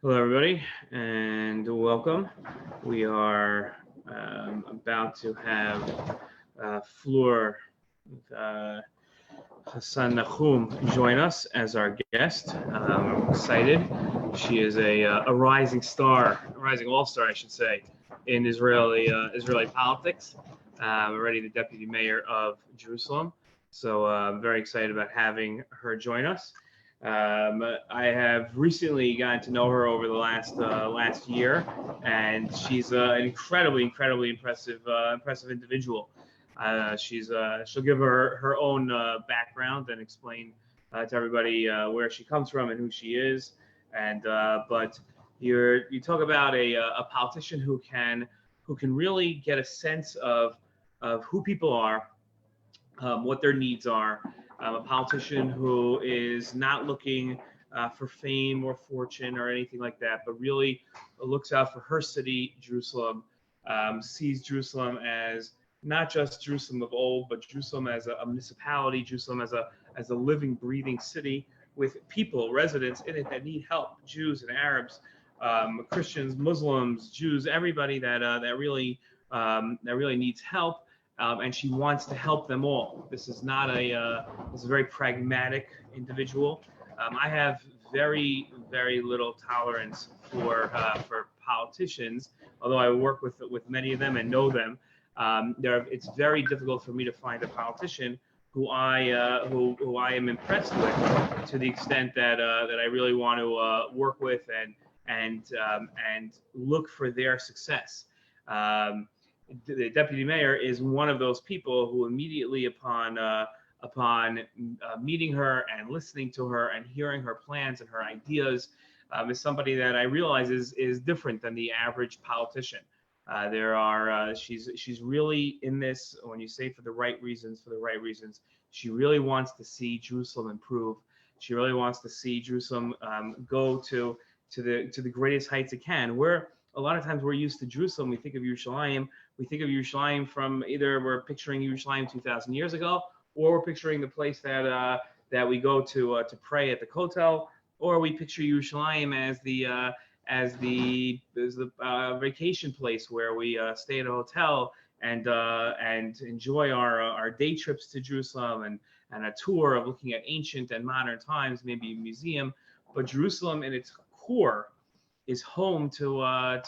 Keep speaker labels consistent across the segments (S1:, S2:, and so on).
S1: Hello, everybody, and welcome. We are about to have Fleur Hasson Nachum join us as our guest. I'm excited. She is a rising star, a rising all-star, I should say, in Israeli politics. Already the deputy mayor of Jerusalem, so I'm very excited about having her join us. I have recently gotten to know her over the last year, and she's an incredibly impressive individual. She'll give her own background and explain to everybody where she comes from and who she is. And but you talk about a politician who can really get a sense of who people are, what their needs are. A politician who is not looking for fame or fortune or anything like that, but really looks out for her city, Jerusalem, sees Jerusalem as not just Jerusalem of old, but Jerusalem as a municipality, Jerusalem as a living, breathing city with people, residents in it that need help, Jews and Arabs, Christians, Muslims, Jews, everybody that really needs help. And she wants to help them all. This is not this is a very pragmatic individual. I have very little tolerance for politicians, although I work with many of them and know them. It's very difficult for me to find a politician who I am impressed with to the extent that I really want to work with and look for their success. The deputy mayor is one of those people who immediately upon meeting her and listening to her and hearing her plans and her ideas is somebody that I realize is different than the average politician. She's really in this, when you say for the right reasons, she really wants to see Jerusalem improve. She really wants to see Jerusalem go to the greatest heights it can. A lot of times we're used to Jerusalem, we think of Yerushalayim from either we're picturing Yerushalayim 2,000 years ago, or we're picturing the place that we go to pray at the Kotel, or we picture Yerushalayim as the vacation place where we stay at a hotel and enjoy our day trips to Jerusalem and a tour of looking at ancient and modern times, maybe a museum. But Jerusalem in its core is home to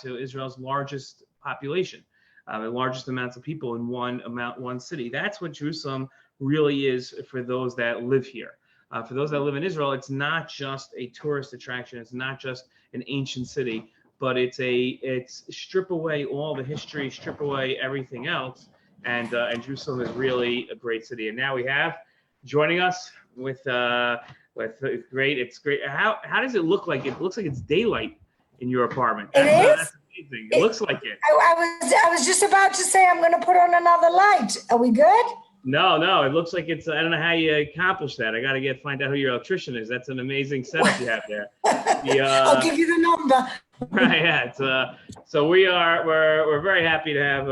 S1: Israel's largest population, the largest amounts of people in one city. That's what Jerusalem really is for those that live here. For those that live in Israel, it's not just a tourist attraction. It's not just an ancient city, but it's strip away all the history, strip away everything else, and Jerusalem is really a great city. And now we have joining us with great. It's great. How does it look like? It looks like it's daylight in your apartment. That's amazing. It looks like it.
S2: I was just about to say I'm going to put on another light. Are we good?
S1: No. It looks like it's. I don't know how you accomplish that. I got to find out who your electrician is. That's an amazing setup you have there.
S2: I'll give you the number.
S1: Right. Yeah. So we're very happy to have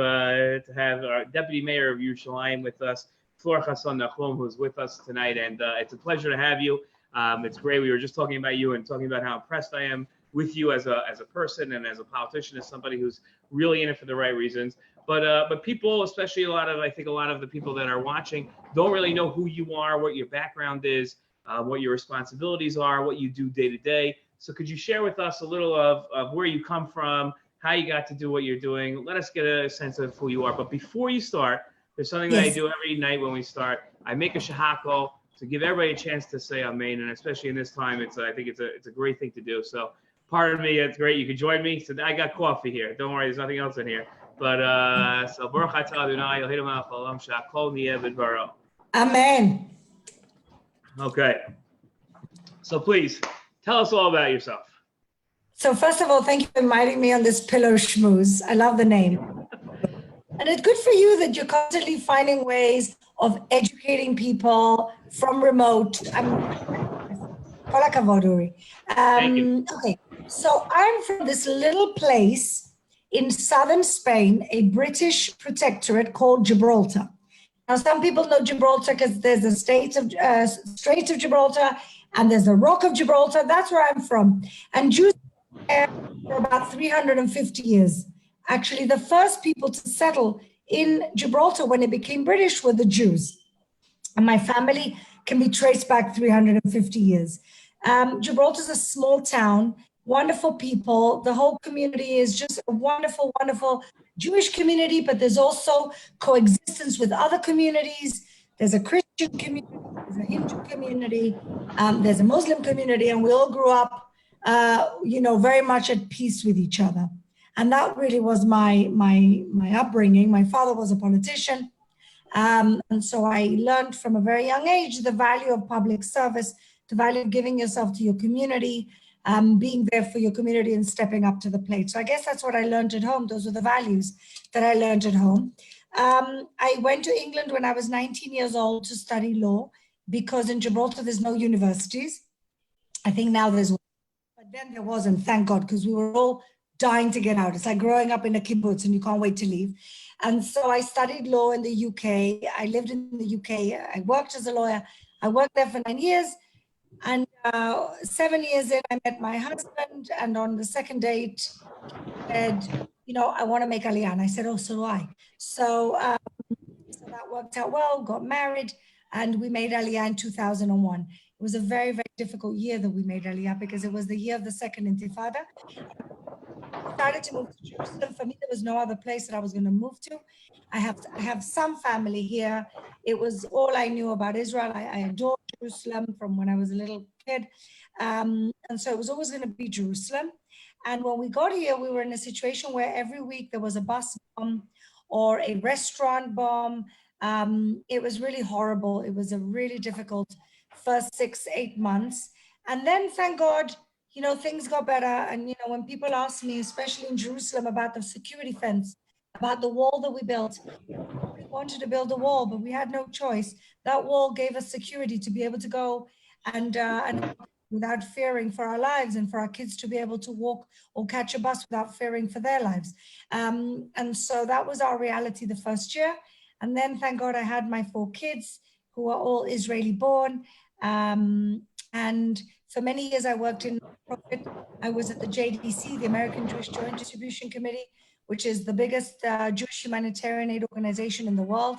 S1: our deputy mayor of Yerushalayim with us, Fleur Hasson Nachum, who's with us tonight, and it's a pleasure to have you. It's great. We were just talking about you and talking about how impressed I am with you as a person and as a politician, as somebody who's really in it for the right reasons. But people, especially I think a lot of the people that are watching, don't really know who you are, what your background is, what your responsibilities are, what you do day to day. So could you share with us a little of where you come from, how you got to do what you're doing? Let us get a sense of who you are. But before you start, there's something that I do every night when we start. I make a shahakol to give everybody a chance to say amen, and especially in this time, I think it's a great thing to do. So pardon me, it's great. You can join me. So I got coffee here. Don't worry, there's nothing else in here. But so Baruch Atah Adonai Eloheinu melech haolam she'akol niyeh b'dvaro.
S2: Amen.
S1: Okay. So please tell us all about yourself.
S2: So first of all, thank you for inviting me on this Pillow Schmooz. I love the name. And it's good for you that you're constantly finding ways of educating people from remote. Kol hakavod, Uri.
S1: Thank you.
S2: Okay, so I'm from this little place in southern Spain, a British protectorate called Gibraltar. Now, some people know Gibraltar because there's the Straits of Gibraltar and there's the Rock of Gibraltar. That's where I'm from. And Jews there for about 350 years. Actually, the first people to settle in Gibraltar when it became British were the Jews. And my family can be traced back 350 years. Gibraltar is a small town, wonderful people. The whole community is just a wonderful, wonderful Jewish community, but there's also coexistence with other communities. There's a Christian community, there's a Hindu community, there's a Muslim community, and we all grew up, very much at peace with each other. And that really was my upbringing. My father was a politician. And so I learned from a very young age the value of public service, the value of giving yourself to your community, being there for your community and stepping up to the plate. So I guess that's what I learned at home. Those were the values that I learned at home. I went to England when I was 19 years old to study law because in Gibraltar there's no universities. I think now there's one, but then there wasn't, thank God, because we were all dying to get out. It's like growing up in a kibbutz and you can't wait to leave. And so I studied law in the UK. I lived in the UK. I worked as a lawyer. I worked there for 9 years. And 7 years in, I met my husband. And on the second date, he said, I want to make Aliyah. And I said, oh, so do I. So that worked out well, got married, and we made Aliyah in 2001. It was a very, very difficult year that we made Aliyah because it was the year of the second Intifada. I decided to move to Jerusalem. For me, there was no other place that I was going to move to. I have some family here. It was all I knew about Israel. I adored Jerusalem from when I was a little kid. And so it was always going to be Jerusalem. And when we got here, we were in a situation where every week there was a bus bomb or a restaurant bomb. It was really horrible. It was a really difficult first 6-8 months. And then, thank God, things got better. And, when people ask me, especially in Jerusalem, about the security fence, about the wall that we built, we wanted to build a wall, but we had no choice. That wall gave us security to be able to go and without fearing for our lives, and for our kids to be able to walk or catch a bus without fearing for their lives. And so that was our reality the first year. And then, thank God, I had my 4 kids who are all Israeli born. And for many years, I worked in profit. I was at the JDC, the American Jewish Joint Distribution Committee, which is the biggest Jewish humanitarian aid organization in the world.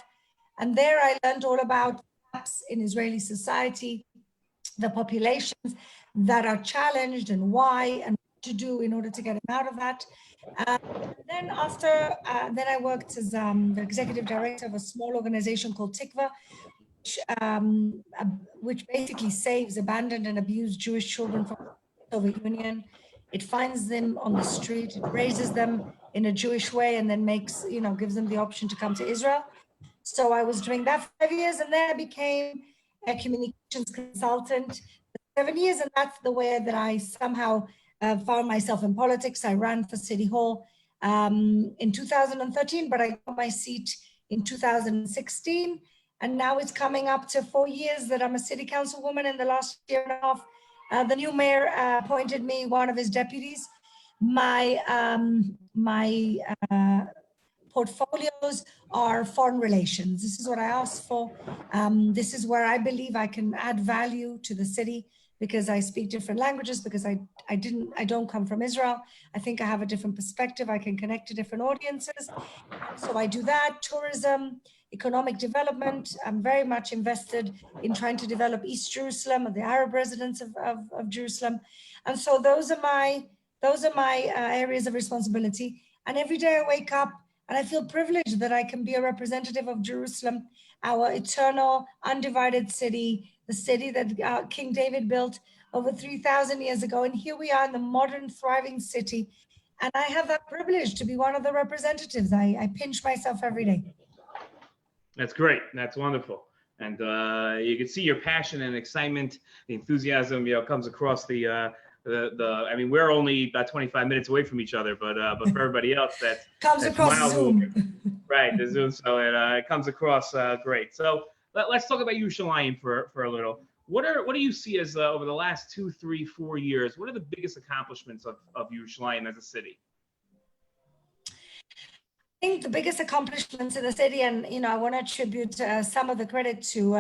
S2: And there I learned all about gaps in Israeli society, the populations that are challenged and why, and what to do in order to get them out of that. Then I worked as the executive director of a small organization called Tikva, which basically saves abandoned and abused Jewish children from the Soviet Union. It finds them on the street, it raises them in a Jewish way, and then gives them the option to come to Israel. So I was doing that for 5 years, and then I became a communications consultant for 7 years, and that's the way that I somehow found myself in politics. I ran for City Hall in 2013, but I got my seat in 2016. And now it's coming up to 4 years that I'm a city councilwoman. In the last year and a half, the new mayor appointed me one of his deputies. My portfolios are foreign relations. This is what I asked for. This is where I believe I can add value to the city because I speak different languages, because I don't come from Israel. I think I have a different perspective. I can connect to different audiences. So I do that, tourism, economic development. I'm very much invested in trying to develop East Jerusalem and the Arab residents of Jerusalem. And so those are my areas of responsibility. And every day I wake up and I feel privileged that I can be a representative of Jerusalem, our eternal, undivided city, the city that King David built over 3,000 years ago. And here we are in the modern, thriving city. And I have that privilege to be one of the representatives. I pinch myself every day.
S1: That's great. That's wonderful. And you can see your passion and excitement, the enthusiasm, comes across I mean, we're only about 25 minutes away from each other, but for everybody else, that
S2: comes across Zoom.
S1: Right, the Zoom. So it comes across great. So let's talk about Yerushalayim for a little. What do you see as over the last 2, 3, 4 years? What are the biggest accomplishments of Yerushalayim as a city?
S2: I think the biggest accomplishments in the city, and I want to attribute some of the credit to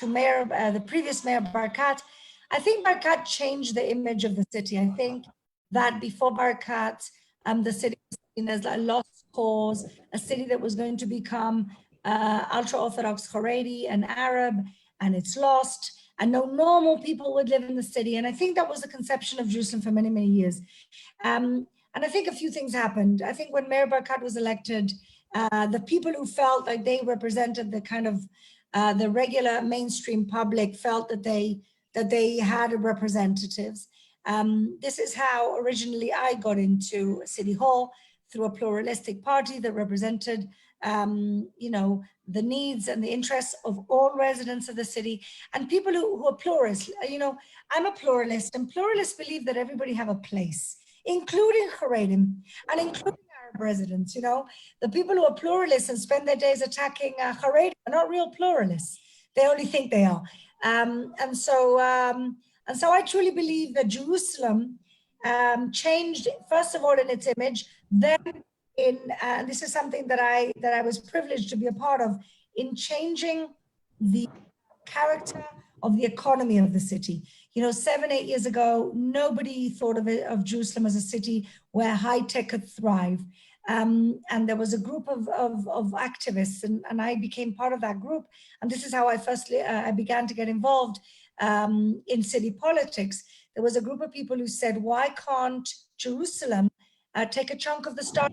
S2: the previous mayor Barkat. I think Barkat changed the image of the city. I think that before Barakat, the city was seen as a lost cause, a city that was going to become ultra-Orthodox Haredi and Arab, and it's lost, and no normal people would live in the city. And I think that was the conception of Jerusalem for many, many years. And I think a few things happened. I think when Mayor Barakat was elected, the people who felt like they represented the kind of the regular mainstream public felt that they had representatives. This is how originally I got into City Hall, through a pluralistic party that represented, the needs and the interests of all residents of the city and people who are pluralists. I'm a pluralist, and pluralists believe that everybody have a place, including Haredim and including Arab residents. The people who are pluralists and spend their days attacking Haredim are not real pluralists. They only think they are. And so I truly believe that Jerusalem changed, first of all, in its image, then this is something that I was privileged to be a part of, in changing the character of the economy of the city. 7-8 years ago, nobody thought of Jerusalem as a city where high tech could thrive. And there was a group of activists, and I became part of that group. And this is how I began to get involved in city politics. There was a group of people who said, why can't Jerusalem take a chunk of the start?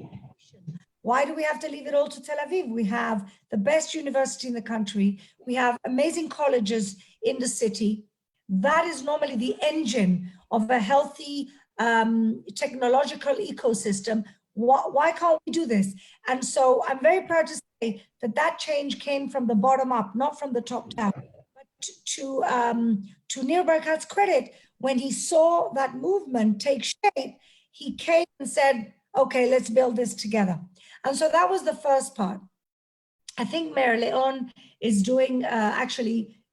S2: Why do we have to leave it all to Tel Aviv? We have the best university in the country. We have amazing colleges in the city. That is normally the engine of a healthy technological ecosystem. Why can't we do this? And so I'm very proud to say that change came from the bottom up, not from the top down. But to Nir Barakat's credit, when he saw that movement take shape, he came and said, okay, let's build this together. And so that was the first part. I think Mayor Leon is doing,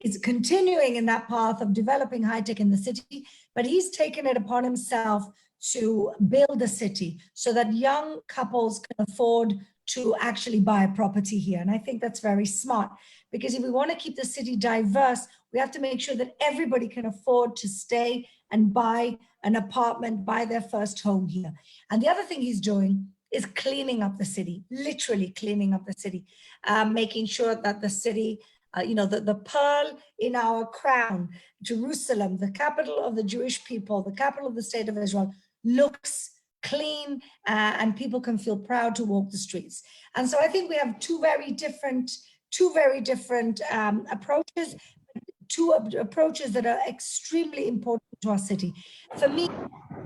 S2: is continuing in that path of developing high tech in the city, but he's taken it upon himself to build a city so that young couples can afford to actually buy a property here. And I think that's very smart, because if we want to keep the city diverse, we have to make sure that everybody can afford to stay and buy an apartment, buy their first home here. And the other thing he's doing is cleaning up the city, literally cleaning up the city, making sure that the city, the pearl in our crown, Jerusalem, the capital of the Jewish people, the capital of the state of Israel, looks clean, and people can feel proud to walk the streets. And so I think we have two very different approaches, two approaches that are extremely important to our city. For me,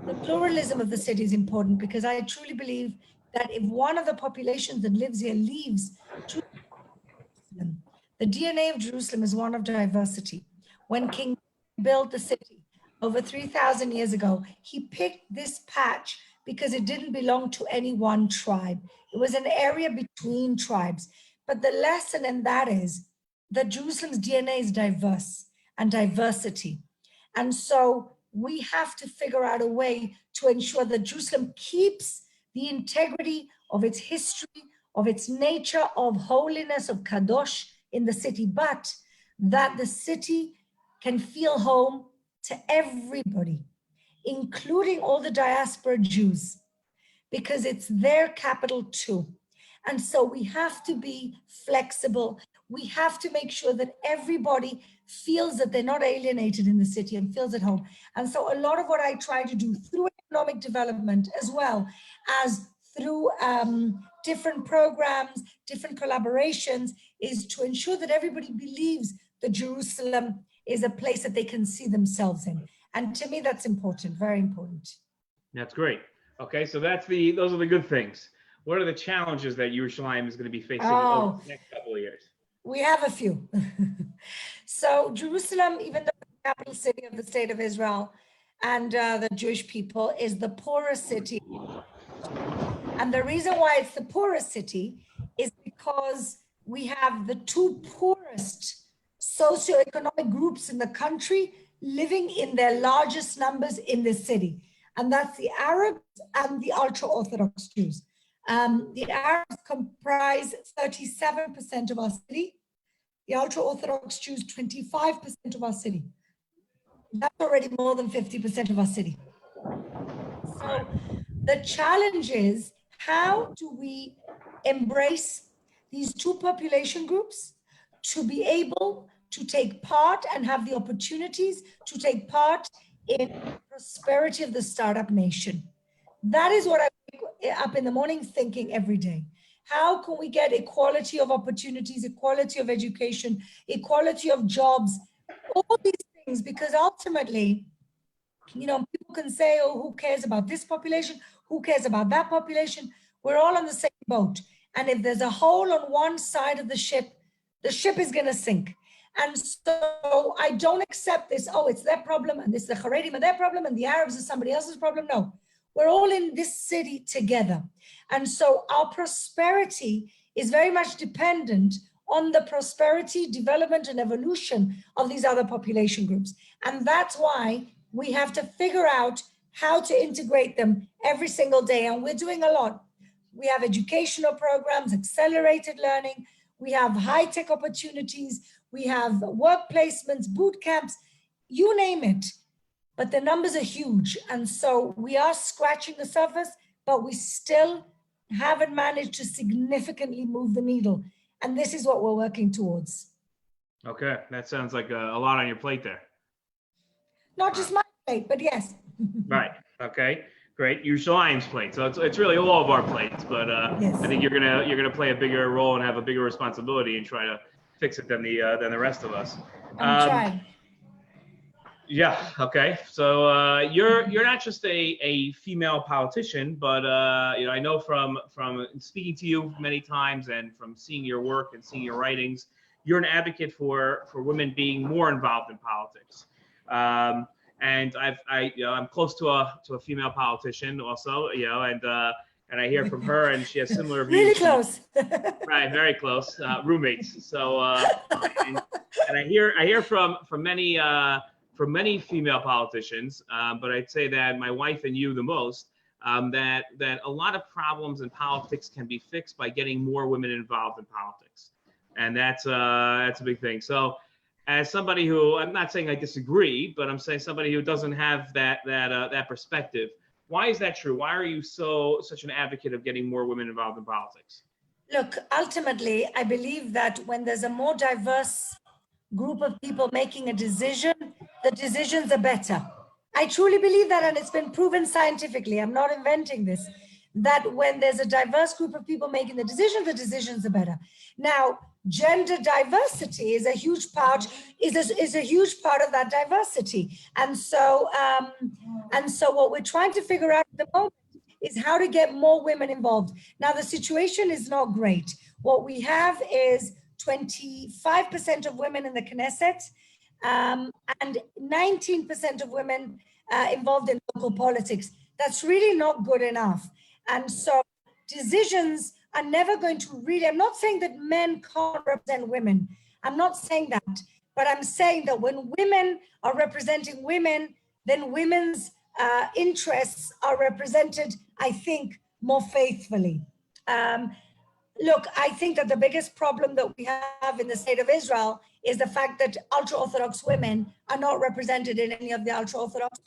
S2: the pluralism of the city is important, because I truly believe that if one of the populations that lives here leaves, Jerusalem, the DNA of Jerusalem is one of diversity. When King built the city over 3,000 years ago, he picked this patch because it didn't belong to any one tribe. It was an area between tribes. But the lesson in that is that Jerusalem's DNA is diverse and diversity. And so we have to figure out a way to ensure that Jerusalem keeps the integrity of its history, of its nature, of holiness, of kadosh in the city, but that the city can feel home to everybody, including all the diaspora Jews, because it's their capital too. And so we have to be flexible. We have to make sure that everybody feels that they're not alienated in the city and feels at home. And so a lot of what I try to do through economic development, as well as through different programs, different collaborations, is to ensure that everybody believes that Jerusalem is a place that they can see themselves in. And to me, that's important, very important.
S1: That's great. Okay, so those are the good things. What are the challenges that Yerushalayim is going to be facing over the next couple of years?
S2: We have a few. So Jerusalem, even though the capital city of the state of Israel and the Jewish people, is the poorest city. And the reason why it's the poorest city is because we have the two poorest socioeconomic groups in the country living in their largest numbers in this city. And that's the Arabs and the ultra-Orthodox Jews. The Arabs comprise 37% of our city. The ultra-Orthodox Jews, 25% of our city. That's already more than 50% of our city. So the challenge is, how do we embrace these two population groups to be able to take part and have the opportunities to take part in prosperity of the startup nation? That is what I wake up in the morning thinking every day. How can we get equality of opportunities, equality of education, equality of jobs, all these things? Because ultimately, you know, people can say, oh, who cares about this population? Who cares about that population? We're all on the same boat. And if there's a hole on one side of the ship is going to sink. And so I don't accept this, oh, it's their problem, and this is the Haredim are their problem, and the Arabs are somebody else's problem. No, we're all in this city together. And so our prosperity is very much dependent on the prosperity, development, and evolution of these other population groups. And that's why we have to figure out how to integrate them every single day. And we're doing a lot. We have educational programs, accelerated learning. We have high-tech opportunities. We have work placements, boot camps, you name it. But the numbers are huge. And so we are scratching the surface, but we still haven't managed to significantly move the needle. And this is what we're working towards.
S1: Okay, that sounds like a lot on your plate there.
S2: Not just my plate, but yes.
S1: Right. Okay. Great. Yerushalayim's plate. So it's really all of our plates, but
S2: Yes.
S1: I think you're gonna play a bigger role and have a bigger responsibility and try to fix it than the rest of us.
S2: I'm trying.
S1: Yeah. Okay. So you're not just a female politician, but you know, I know from speaking to you many times and from seeing your work and seeing your writings, you're an advocate for women being more involved in politics. And I'm close to a female politician also, you know, and I hear from her, and she has similar views.
S2: Really close.
S1: Right, very close, roommates. So and I hear from many female politicians, but I'd say that my wife and you the most. That a lot of problems in politics can be fixed by getting more women involved in politics, and that's a big thing. So, as somebody who, I'm not saying I disagree, but I'm saying somebody who doesn't have that perspective, why is that true? Why are you such an advocate of getting more women involved in politics?
S2: Look, ultimately, I believe that when there's a more diverse group of people making a decision, the decisions are better. I truly believe that, and it's been proven scientifically. I'm not inventing this, that when there's a diverse group of people making the decisions are better. Now, gender diversity is a huge part of that diversity. And so what we're trying to figure out at the moment is how to get more women involved. Now, the situation is not great. What we have is 25% of women in the Knesset, and 19% of women involved in local politics. That's really not good enough. And so decisions are never going to really, I'm not saying that men can't represent women. I'm not saying that, but I'm saying that when women are representing women, then women's interests are represented, I think, more faithfully. Look, I think that the biggest problem that we have in the state of Israel is the fact that ultra-Orthodox women are not represented in any of the ultra-Orthodox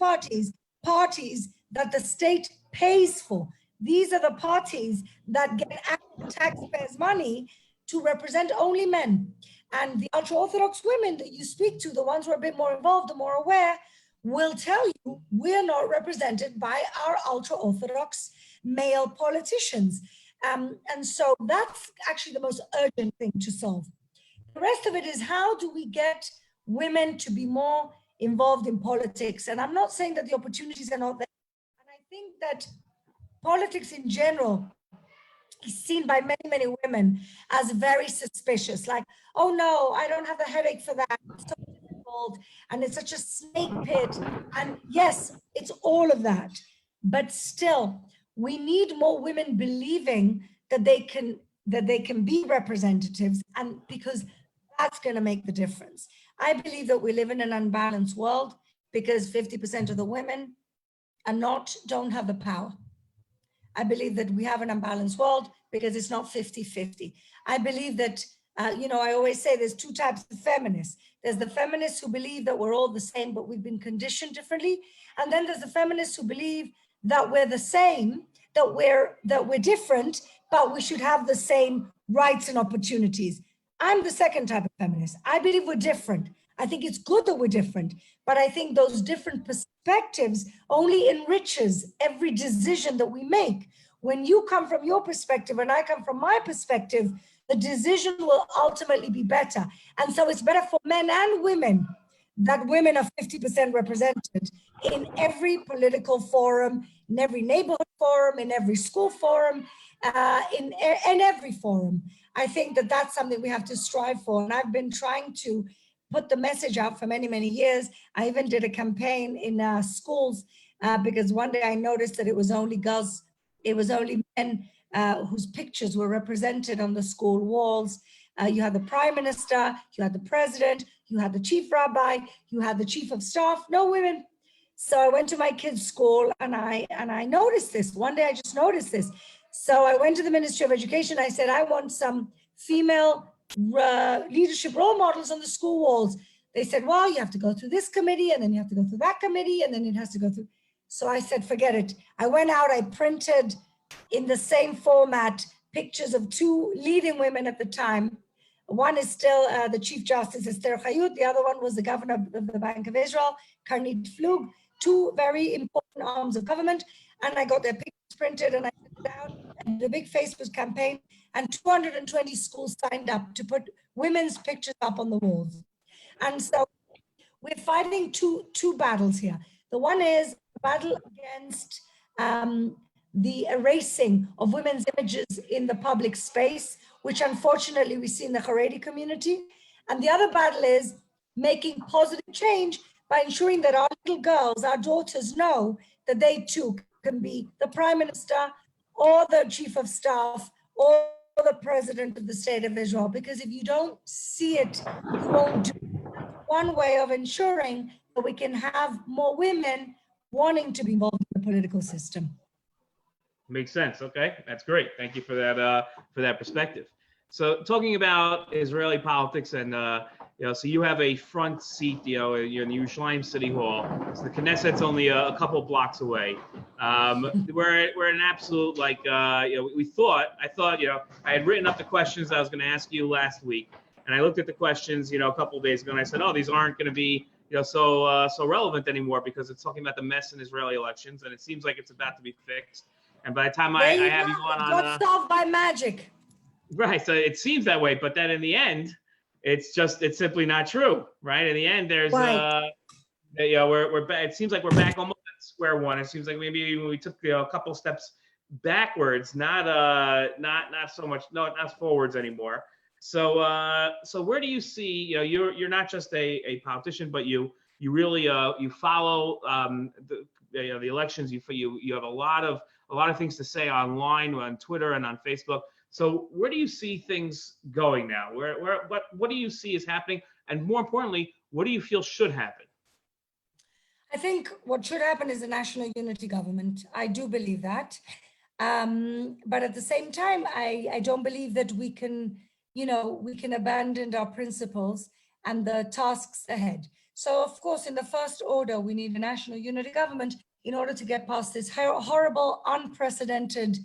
S2: parties that the state pays for. These are the parties that get taxpayers' money to represent only men. And the ultra-Orthodox women that you speak to, the ones who are a bit more involved, the more aware, will tell you we're not represented by our ultra-Orthodox male politicians. And so that's actually the most urgent thing to solve. The rest of it is, how do we get women to be more involved in politics? And I'm not saying that the opportunities are not there. And I think that politics in general is seen by many, many women as very suspicious. Like, oh no, I don't have the headache for that. It's so difficult, and it's such a snake pit. And yes, it's all of that. But still, we need more women believing that they can be representatives, and because that's going to make the difference. I believe that we live in an unbalanced world because 50% of the women don't have the power. I believe that we have an unbalanced world because it's not 50-50. I believe that, I always say there's two types of feminists. There's the feminists who believe that we're all the same, but we've been conditioned differently. And then there's the feminists who believe that we're the same, that we're different, but we should have the same rights and opportunities. I'm the second type of feminist. I believe we're different. I think it's good that we're different, but I think those different perspectives only enriches every decision that we make. When you come from your perspective and I come from my perspective, the decision will ultimately be better. And so it's better for men and women that women are 50% represented in every political forum, in every neighborhood forum, in every school forum, in every forum. I think that that's something we have to strive for. And I've been trying to put the message out for many, many years. I even did a campaign in schools because one day I noticed that it was only girls, it was only men whose pictures were represented on the school walls. You had the prime minister, you had the president, you had the chief rabbi, you had the chief of staff, no women. So I went to my kids' school and I noticed this. One day I just noticed this. So I went to the Ministry of Education. I said, I want some female leadership role models on the school walls. They said, well, you have to go through this committee and then you have to go through that committee and then it has to go through. So I said, forget it. I went out, I printed in the same format pictures of two leading women at the time. One is still the Chief Justice, Esther Hayut. The other one was the governor of the Bank of Israel, Karnit Flug, two very important arms of government. And I got their pictures printed and I sent it out. And the big Facebook campaign, and 220 schools signed up to put women's pictures up on the walls. And so we're fighting two battles here. The one is a battle against the erasing of women's images in the public space, which unfortunately we see in the Haredi community. And the other battle is making positive change by ensuring that our little girls, our daughters know that they too can be the prime minister or the chief of staff or the president of the state of Israel. Because if you don't see it, you won't do it. One way of ensuring that we can have more women wanting to be involved in the political system.
S1: Makes sense. Okay, that's great. Thank you for that perspective. So talking about Israeli politics and so you have a front seat, you're in the Yerushalayim City Hall. So the Knesset's only a couple blocks away. We're an absolute I thought I had written up the questions I was going to ask you last week, and I looked at the questions a couple of days ago, and I said, oh, these aren't going to be so relevant anymore because it's talking about the mess in Israeli elections, and it seems like it's about to be fixed. And by the time I have you on,
S2: got solved by magic.
S1: Right. So it seems that way, but then in the end, it's simply not true, right? In the end, there's
S2: right.
S1: We're back. It seems like we're back almost at square one. It seems like maybe we took a couple steps backwards, not so much, not forwards anymore. So where do you see, you're not just a politician, but you really you follow the elections. You have a lot of things to say online, on Twitter and on Facebook. So where do you see things going now? What do you see is happening? And more importantly, what do you feel should happen?
S2: I think what should happen is a national unity government. I do believe that. But at the same time, I don't believe that we can abandon our principles and the tasks ahead. So of course, in the first order, we need a national unity government in order to get past this horrible, unprecedented,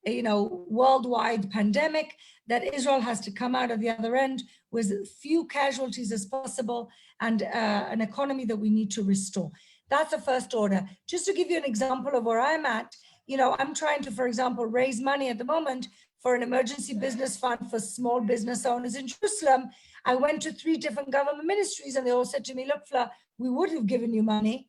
S2: worldwide pandemic that Israel has to come out of the other end with as few casualties as possible and an economy that we need to restore. That's the first order. Just to give you an example of where I'm at, I'm trying to, for example, raise money at the moment for an emergency business fund for small business owners in Jerusalem. I went to 3 different government ministries and they all said to me, look, Fleur, we would have given you money,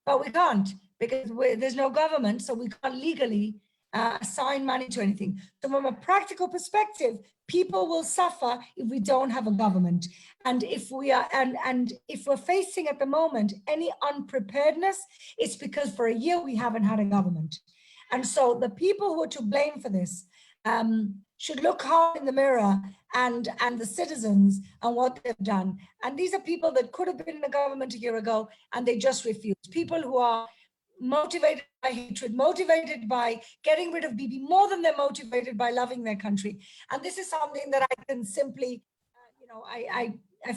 S2: but we can't because there's no government, so we can't legally assign money to anything. So from a practical perspective, people will suffer if we don't have a government. And if if we're facing at the moment any unpreparedness, it's because for a year we haven't had a government. And so the people who are to blame for this should look hard in the mirror and the citizens and what they've done. And these are people that could have been in the government a year ago and they just refused. People who are motivated by hatred, motivated by getting rid of Bibi more than they're motivated by loving their country. And this is something that I can simply, I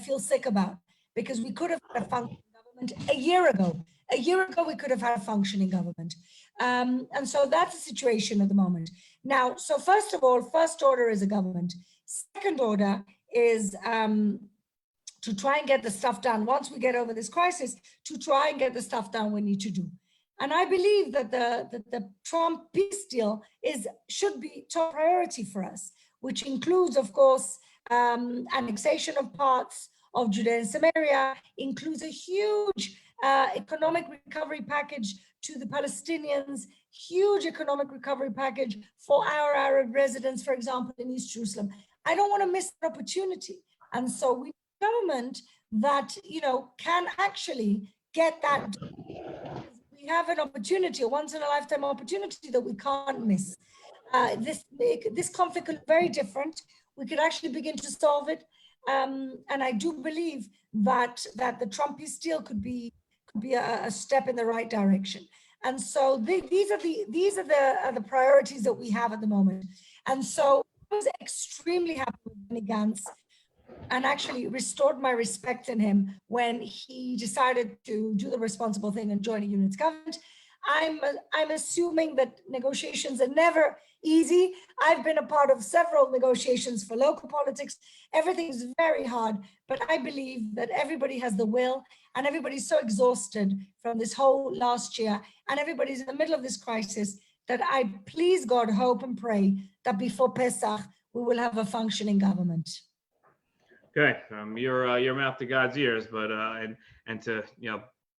S2: feel sick about because we could have had a functioning government a year ago. A year ago, we could have had a functioning government. And so that's the situation at the moment. Now, so first of all, first order is a government. Second order is to try and get the stuff done once we get over this crisis, to try and get the stuff done we need to do. And I believe that the Trump peace deal should be top priority for us, which includes, of course, annexation of parts of Judea and Samaria, includes a huge economic recovery package to the Palestinians, huge economic recovery package for our Arab residents, for example, in East Jerusalem. I don't want to miss that opportunity. And so we need a government that, can actually get that done. We have an opportunity, a once in a lifetime opportunity that we can't miss. This conflict could be very different. We could actually begin to solve it. And I do believe that the Trump peace deal could be a step in the right direction. And so these are the priorities that we have at the moment. And so I was extremely happy with Benny Gantz, and actually restored my respect in him when he decided to do the responsible thing and join a union's government. I'm assuming that negotiations are never easy. I've been a part of several negotiations for local politics. Everything is very hard, but I believe that everybody has the will, and everybody's so exhausted from this whole last year, and everybody's in the middle of this crisis, that I please God, hope and pray that before Pesach, we will have a functioning government.
S1: Okay, your mouth to God's ears, but and to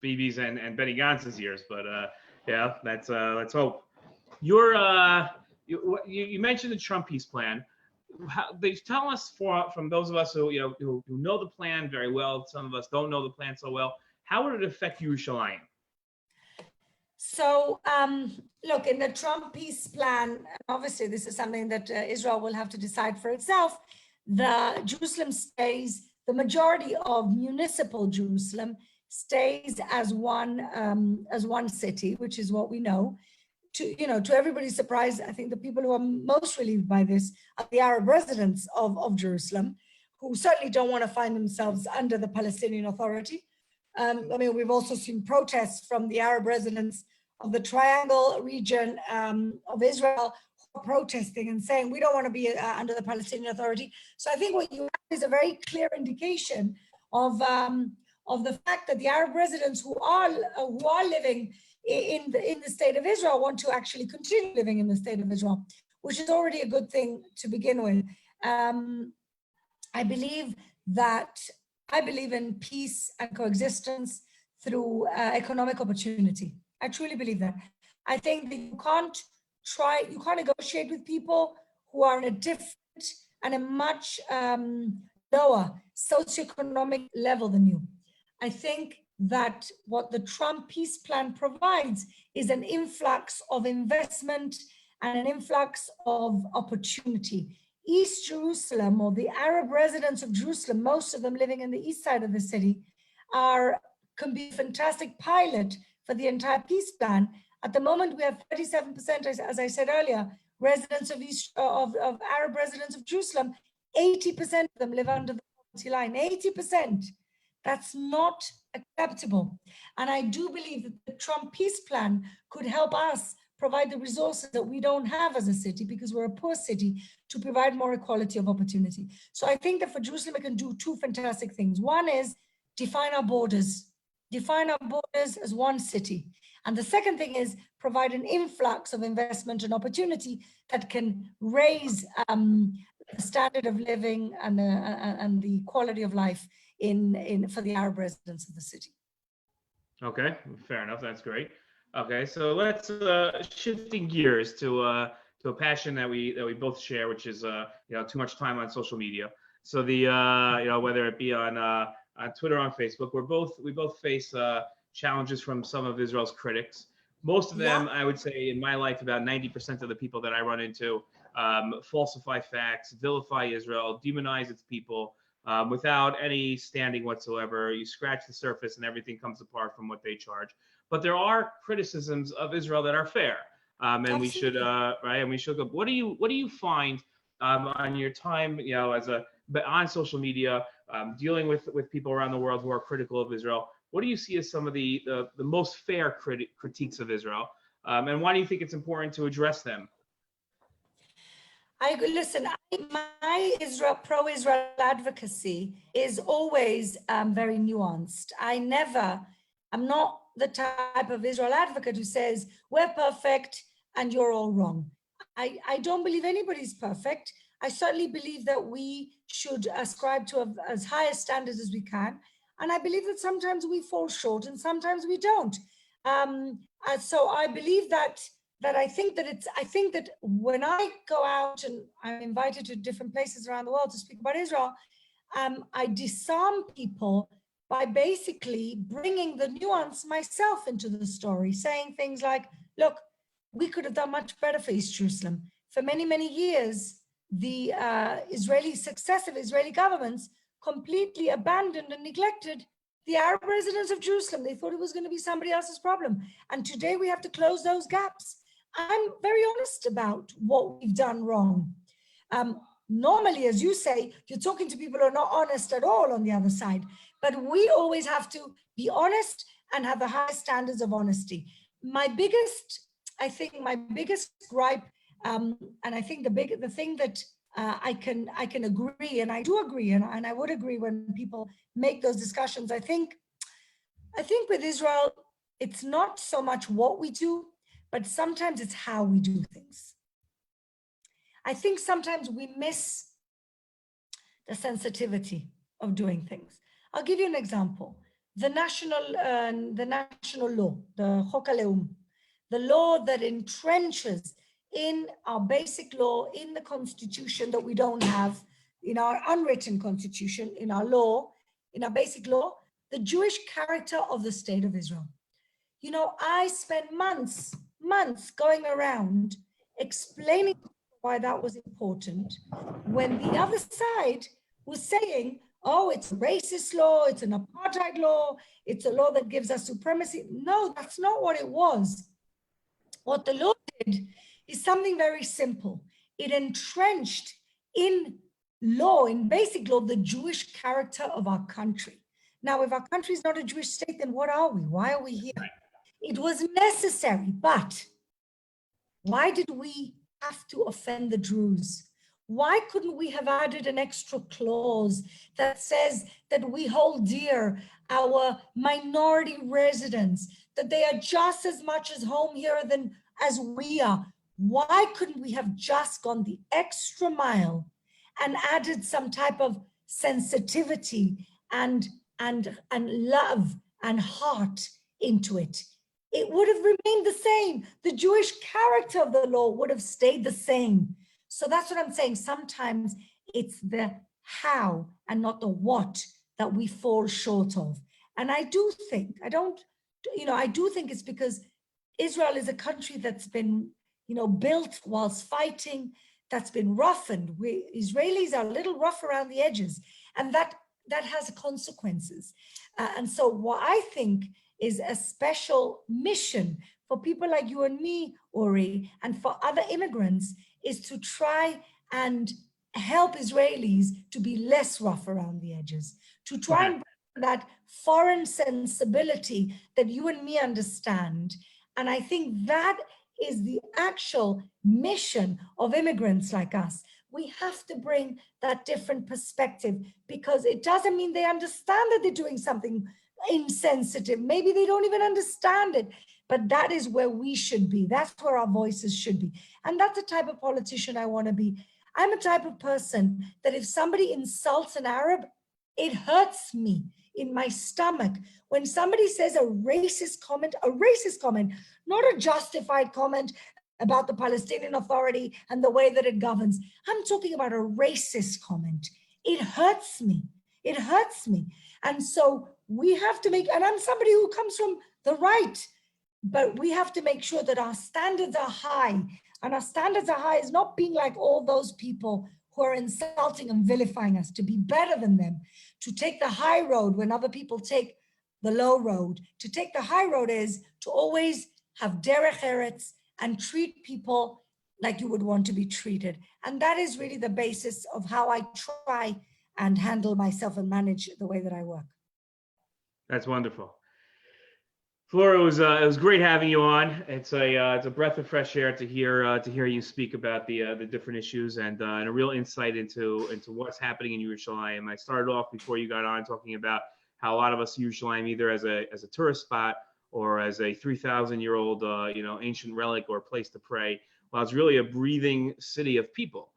S1: Bibi's and Benny Gantz's ears, but yeah, let's hope. You mentioned the Trump peace plan. They tell us from those of us who know the plan very well. Some of us don't know the plan so well. How would it affect Yerushalayim?
S2: So, look, in the Trump peace plan, obviously this is something that Israel will have to decide for itself. The Jerusalem stays, the majority of municipal Jerusalem stays as one city, which is what we know. To everybody's surprise, I think the people who are most relieved by this are the Arab residents of Jerusalem, who certainly don't want to find themselves under the Palestinian Authority. We've also seen protests from the Arab residents of the Triangle region of Israel, protesting and saying we don't want to be under the Palestinian Authority. So I think what you have is a very clear indication of the fact that the Arab residents who are living in the state of Israel want to actually continue living in the state of Israel, which is already a good thing to begin with. I believe in peace and coexistence through economic opportunity. I truly believe that. I think that you can't negotiate with people who are in a different and a much lower socioeconomic level than you. I think that what the Trump peace plan provides is an influx of investment and an influx of opportunity. East Jerusalem, or the Arab residents of Jerusalem, most of them living in the east side of the city, can be a fantastic pilot for the entire peace plan. At the moment, we have 37%, as I said earlier, residents of Arab residents of Jerusalem. 80% of them live under the poverty line. 80%. That's not acceptable. And I do believe that the Trump peace plan could help us provide the resources that we don't have as a city, because we're a poor city, to provide more equality of opportunity. So I think that for Jerusalem, we can do two fantastic things. One is define our borders as one city. And the second thing is provide an influx of investment and opportunity that can raise the standard of living and the quality of life for the Arab residents of the city.
S1: Okay, fair enough. That's great. Okay, so let's shifting gears to a passion that we both share, which is too much time on social media. So whether it be on Twitter, on Facebook, we both face challenges from some of Israel's critics. Most of them, I would say, in my life, about 90% of the people that I run into falsify facts, vilify Israel, demonize its people without any standing whatsoever. You scratch the surface and everything comes apart from what they charge. But there are criticisms of Israel that are fair, and we should and we should go. What do you find on your time, on social media, dealing with people around the world who are critical of Israel? what do you see as some of the most fair critiques of Israel? And why do you think it's important to address them?
S2: My pro-Israel advocacy is always very nuanced. I'm not the type of Israel advocate who says, we're perfect and you're all wrong. I don't believe anybody's perfect. I certainly believe that we should ascribe to as high a standards as we can. And I believe that sometimes we fall short and sometimes we don't. So I believe that I think that when I go out and I'm invited to different places around the world to speak about Israel, I disarm people by basically bringing the nuance myself into the story, saying things like, look, we could have done much better for East Jerusalem. For many, many years, the successive Israeli governments completely abandoned and neglected the Arab residents of Jerusalem. They thought it was going to be somebody else's problem. And today we have to close those gaps. I'm very honest about what we've done wrong. Normally, as you say, you're talking to people who are not honest at all on the other side. But we always have to be honest and have the highest standards of honesty. My biggest gripe, and I think the thing that I can agree, and I do agree, and I would agree when people make those discussions. I think with Israel, it's not so much what we do, but sometimes it's how we do things. I think sometimes we miss the sensitivity of doing things. I'll give you an example. The national law, the Chok HaLeum, the law that entrenches in our basic law, in the constitution that we don't have, in our unwritten constitution, in our law, in our basic law, the Jewish character of the state of Israel. You know, I spent months going around explaining why that was important, when the other side was saying, oh, it's a racist law, it's an apartheid law, it's a law that gives us supremacy. No, that's not what it was. What the law did is something very simple. It entrenched in law, in basic law, the Jewish character of our country. Now, if our country is not a Jewish state, then what are we? Why are we here? It was necessary, but why did we have to offend the Druze? Why couldn't we have added an extra clause that says that we hold dear our minority residents, that they are just as much as home here as we are? Why couldn't we have just gone the extra mile and added some type of sensitivity and love and heart into it? It would have remained the same. The Jewish character of the law would have stayed the same. So that's what I'm saying. Sometimes it's the how and not the what that we fall short of. And I do think it's because Israel is a country that's been, built whilst fighting, that's been roughened. Israelis are a little rough around the edges, and that has consequences. And so what I think is a special mission for people like you and me, Uri, and for other immigrants, is to try and help Israelis to be less rough around the edges, to try and bring that foreign sensibility that you and me understand. And I think that is the actual mission of immigrants like us. We have to bring that different perspective, because it doesn't mean they understand that they're doing something insensitive. Maybe they don't even understand it, but that is where we should be. That's where our voices should be. And that's the type of politician I want to be. I'm a type of person that if somebody insults an Arab, it hurts me in my stomach. When somebody says a racist comment, not a justified comment about the Palestinian Authority and the way that it governs. I'm talking about a racist comment. It hurts me. It hurts me. And so we have to and I'm somebody who comes from the right, but we have to make sure that our standards are high. And our standards are high is not being like all those people who are insulting and vilifying us, to be better than them, to take the high road when other people take the low road. To take the high road is to always have derech eretz and treat people like you would want to be treated. And that is really the basis of how I try and handle myself and manage the way that I work.
S1: That's wonderful. Fleur, it was great having you on. It's a breath of fresh air to hear you speak about the different issues and a real insight into what's happening in Yerushalayim. I started off before you got on talking about how a lot of us see Yerushalayim either as a tourist spot or as a 3,000-year-old ancient relic or place to pray. Well, it's really a breathing city of people,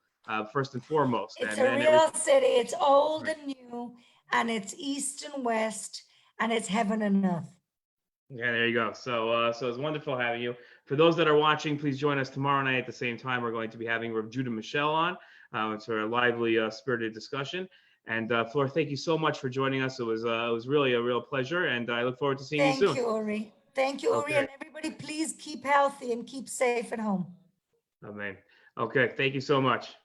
S1: first and foremost.
S2: It's
S1: and
S2: a real city. It's old and new, and it's east and west, and it's heaven and earth.
S1: Yeah, there you go. So it's wonderful having you. For those that are watching, please join us tomorrow night at the same time. We're going to be having Rav Judah Michelle on. It's a lively, spirited discussion. And Fleur, thank you so much for joining us. It was really a real pleasure, and I look forward to seeing you soon.
S2: Thank you, Uri. Thank you, Uri,
S1: Okay.
S2: and everybody. Please keep healthy and keep safe at home.
S1: Amen. Okay, thank you so much.